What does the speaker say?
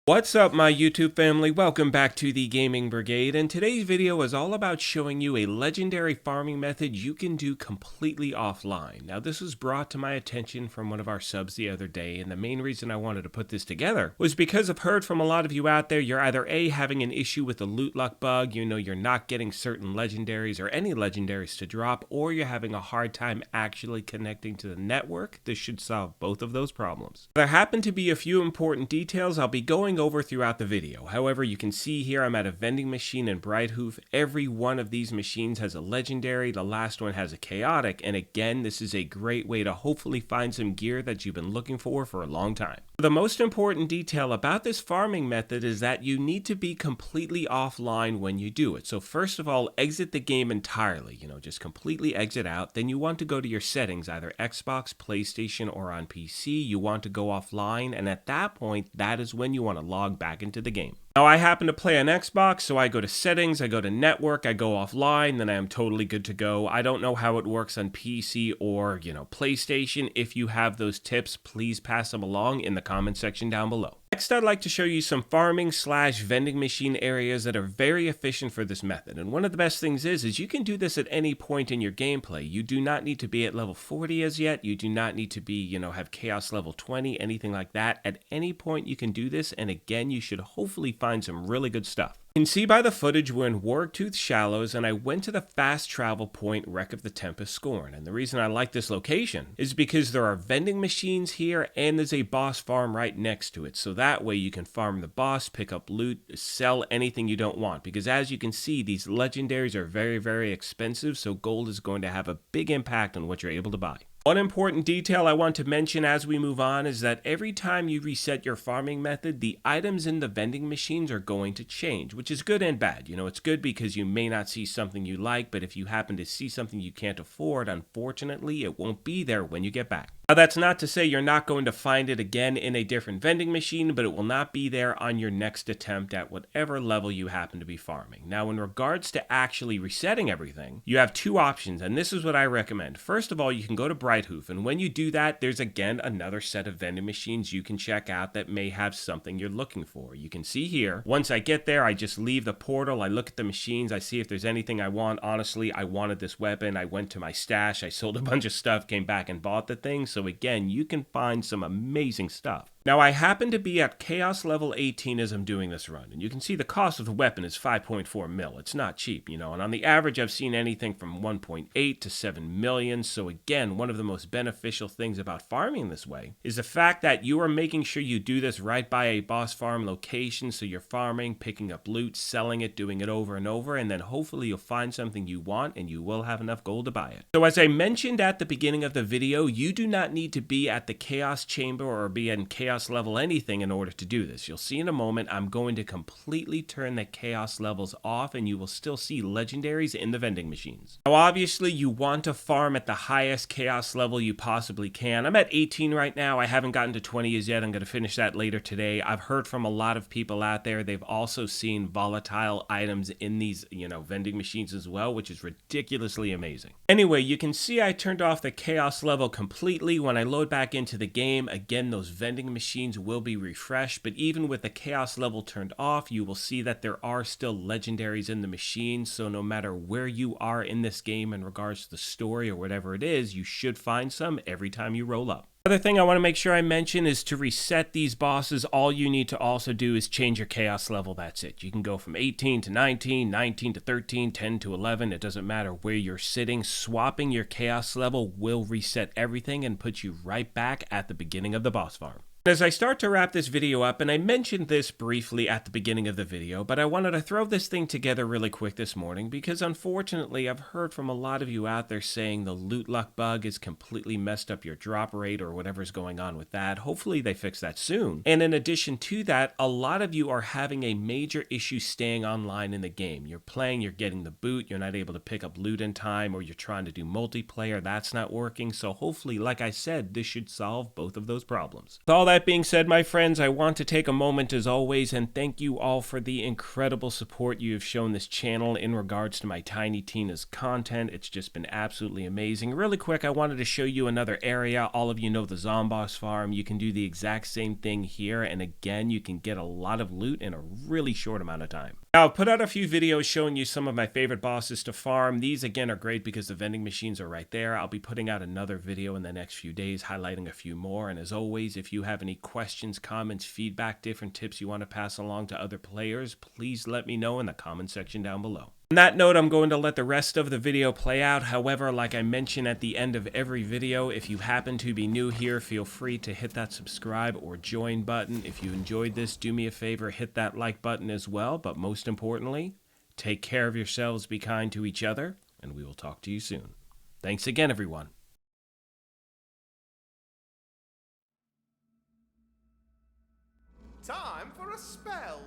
What's up, my YouTube family? Welcome back to the Gaming Brigade, and today's video is all about showing you a legendary farming method you can do completely offline. Now, this was brought to my attention from one of our subs the other day, and the main reason I wanted to put this together was because I've heard from a lot of you out there, you're either A, having an issue with the loot luck bug, you're not getting certain legendaries or any legendaries to drop, or you're having a hard time actually connecting to the network. This should solve both of those problems. There happen to be a few important details I'll be going over throughout the video. However, you can see here I'm at a vending machine in Brighthoof. Every one of these machines has a legendary, the last one has a chaotic, and again, this is a great way to hopefully find some gear that you've been looking for a long time. The most important detail about this farming method is that you need to be completely offline when you do it. So first of all, exit the game entirely, just completely exit out. Then you want to go to your settings, either Xbox, PlayStation, or on PC. You want to go offline, and at that point, that is when you want to log back into the game. Now, I happen to play on Xbox, so I go to settings, I go to network, I go offline, then I am totally good to go. I don't know how it works on PC or, PlayStation. If you have those tips, please pass them along in the comment section down below. Next, I'd like to show you some farming/vending machine areas that are very efficient for this method. And one of the best things is you can do this at any point in your gameplay. You do not need to be at level 40 as yet. You do not need to be, have chaos level 20, anything like that. At any point you can do this. And again, you should hopefully find some really good stuff. You can see by the footage we're in Wartooth Shallows, and I went to the fast travel point Wreck of the Tempest Scorn. And the reason I like this location is because there are vending machines here and there's a boss farm right next to it. So that way you can farm the boss, pick up loot, sell anything you don't want. Because as you can see, these legendaries are very, very expensive, so gold is going to have a big impact on what you're able to buy. One important detail I want to mention as we move on is that every time you reset your farming method, the items in the vending machines are going to change, which is good and bad. It's good because you may not see something you like, but if you happen to see something you can't afford, unfortunately, it won't be there when you get back. Now, that's not to say you're not going to find it again in a different vending machine, but it will not be there on your next attempt at whatever level you happen to be farming. Now, in regards to actually resetting everything, you have two options, and this is what I recommend. First of all, you can go to Brighthoof, and when you do that, there's again another set of vending machines you can check out that may have something you're looking for. You can see here, once I get there, I just leave the portal, I look at the machines, I see if there's anything I want. Honestly, I wanted this weapon, I went to my stash, I sold a bunch of stuff, came back and bought the thing. So again, you can find some amazing stuff. Now, I happen to be at Chaos level 18 as I'm doing this run, and you can see the cost of the weapon is 5.4 mil. It's not cheap, and on the average, I've seen anything from 1.8 to 7 million. So again, one of the most beneficial things about farming this way is the fact that you are making sure you do this right by a boss farm location. So you're farming, picking up loot, selling it, doing it over and over, and then hopefully you'll find something you want and you will have enough gold to buy it. So as I mentioned at the beginning of the video, you do not need to be at the Chaos Chamber or be in Chaos level anything in order to do this. You'll see in a moment I'm going to completely turn the chaos levels off and you will still see legendaries in the vending machines. Now obviously you want to farm at the highest chaos level you possibly can. I'm at 18 right now. I haven't gotten to 20 as yet. I'm going to finish that later today. I've heard from a lot of people out there. They've also seen volatile items in these, vending machines as well, which is ridiculously amazing. Anyway, you can see I turned off the chaos level completely. When I load back into the game, again, those vending machines will be refreshed, but even with the chaos level turned off, you will see that there are still legendaries in the machine. So no matter where you are in this game in regards to the story or whatever it is, you should find some every time you roll up. Other thing I want to make sure I mention is to reset these bosses, all you need to also do is change your chaos level. That's it. You can go from 18 to 19, 19 to 13, 10 to 11. It doesn't matter where you're sitting. Swapping your chaos level will reset everything and put you right back at the beginning of the boss farm. As I start to wrap this video up, and I mentioned this briefly at the beginning of the video, but I wanted to throw this thing together really quick this morning because unfortunately I've heard from a lot of you out there saying the loot luck bug has completely messed up your drop rate or whatever's going on with that. Hopefully they fix that soon. And in addition to that, a lot of you are having a major issue staying online in the game. You're playing, you're getting the boot, you're not able to pick up loot in time, or you're trying to do multiplayer, that's not working. So hopefully, like I said, this should solve both of those problems. With all that that being said, my friends, I want to take a moment as always and thank you all for the incredible support you have shown this channel in regards to my Tiny Tina's content. It's just been absolutely amazing. Really quick, I wanted to show you another area. All of you know the Zomboss farm. You can do the exact same thing here, and again, you can get a lot of loot in a really short amount of time. Now, I've put out a few videos showing you some of my favorite bosses to farm. These, again, are great because the vending machines are right there. I'll be putting out another video in the next few days highlighting a few more. And as always, if you have any questions, comments, feedback, different tips you want to pass along to other players, please let me know in the comment section down below. On that note, I'm going to let the rest of the video play out. However, like I mention at the end of every video, if you happen to be new here, feel free to hit that subscribe or join button. If you enjoyed this, do me a favor, hit that like button as well. But most importantly, take care of yourselves, be kind to each other, and we will talk to you soon. Thanks again, everyone. Time for a spell.